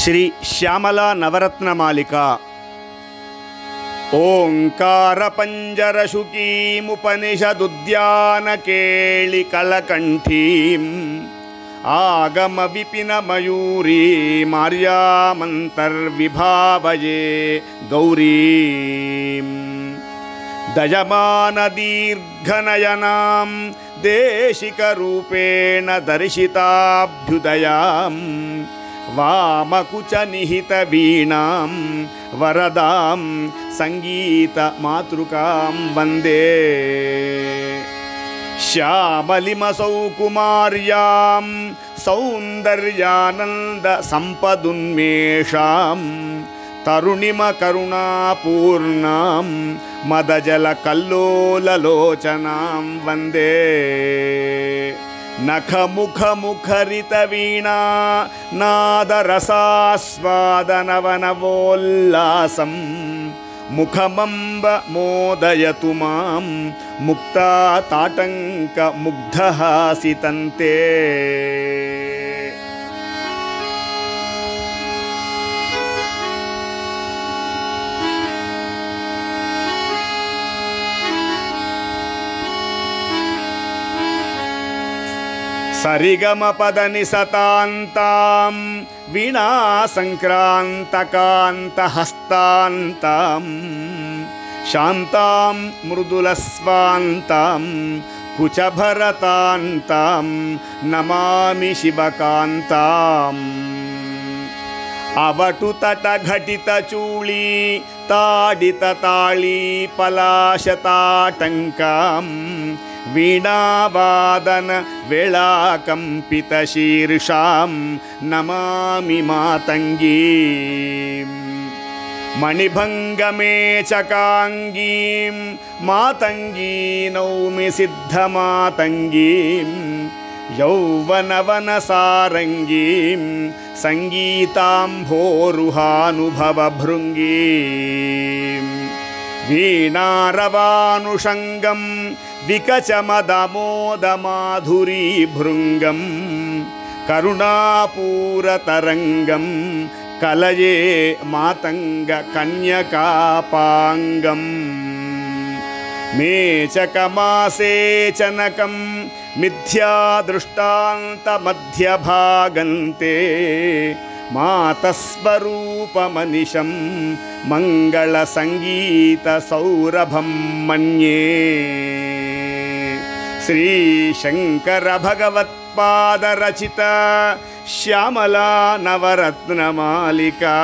ಶ್ರೀ ಶ್ಯಾಮಲಾ ನವರತ್ನ ಮಾಲಿಕಾ. ಓಂಕಾರ ಪಂಜರ ಶುಕೀಮುಪನಿಷದುದ್ಯಾನ ಕೇಳಿ ಕಲಕಂಠೀಂ ಆಗಮ ವಿಪಿನ ಮಯೂರೀ ಮಾರ್ಯಾಮಂತರ್ವಿಭಾವಯೇ ಗೌರೀಂ ದಯಮಾನ ದೀರ್ಘನಯನಾಂ ದೇಶಿಕರೂಪೇಣ ದರ್ಶಿತಾಭ್ಯುದಯಾಂ ವಾಮಕುಚ ನಿಹಿತ ವೀಣಾಂ ವರದಾಂ ಸಂಗೀತ ಮಾತೃಕಾಂ ವಂದೇ ಶ್ಯಾಮಲಿಮಸೌ ಕುಮಾರ್ಯಾಂ ಸೌಂದರ್ಯಾನಂದ ಸಂಪದುನ್ಮೇಷಾಂ ತರುಣಿಮ ಕರುಣಾಪೂರ್ಣಾಂ ಮದಜಲ ಕಲ್ಲೋಲಲೋಚನಾಂ ವಂದೇ ನಖ ಮುಖ ಮುಖರಿತ ವೀಣಾ ನಾದರಸಾಸ್ವಾದನವನವೋಲ್ಲಾಸಂ ಮುಖಮಂಬ ಮೋದಯತು ಮಾಂ ಮುಕ್ತಾ ತಾಟಂಕ ಮುಗ್ಧಹಾಸಿತಂತೆ. ಸರಿಗಮ ಪದನಿ ಸತಾಂತಾಂ ವೀಣಾ ಸಂಕ್ರಾಂತಕಾಂತ ಹಸ್ತಾಂತಾಂ ಶಾಂತಾಂ ಮೃದುಲಸ್ವಾಂತಾಂ ಕುಚಭರತಾಂತಾಂ ನಮಾಮಿ ಶಿವಕಾಂತಾಂ. ಅವಟು ತಟ ಘಟಿತ ಚೂಳಿ ತಾಡಿತ ತಾಳಿ ಪಲಾಶತಾಟಂಕಾಂ ವೀಣಾವಾದನ ವೇಳಾಕಂಪಿತ ಶೀರ್ಷಾಂ ನಮಾಮಿ ಮಾತಂಗೀಂ. ಮಣಿಭಂಗಮೇ ಚಕಾಂಗೀಂ ಮಾತಂಗೀ ನೌಮಿ ಸಿದ್ಧ ಮಾತಂಗೀಂ ಯೌವನವನ ಸಾರಂಗೀಂ ಸಂಗೀತಾಂಭೋರುಹಾನುಭವ ಭೃಂಗೀಂ. ವೀಣಾರವಾನುಷಂಗಂ ವಿಕಚಮದಮೋದ ಮಾಧುರೀ ಭೃಂಗಂ ಕರುಣಾಪೂರತರಂಗಂ ಕಲಯೇ ಮಾತಂಗ ಕನ್ಯಕಾಪಾಂಗಂ. ಮೇಚಕಮಾಸೇಚನಕಂ ಮಿಥ್ಯಾದೃಷ್ಟಾಂತ ಮಧ್ಯಭಾಗಂತೆ ಮಾತಸ್ವರೂಪಮನಿಶಂ ಮಂಗಳ ಸಂಗೀತ ಸೌರಭಂ ಮನ್ಯೇ. ಶ್ರೀಶಂಕರ ಭಗವತ್ಪಾದರಚಿತ ಶ್ಯಾಮಲಾ ನವರತ್ನ ಮಾಲಿಕಾ.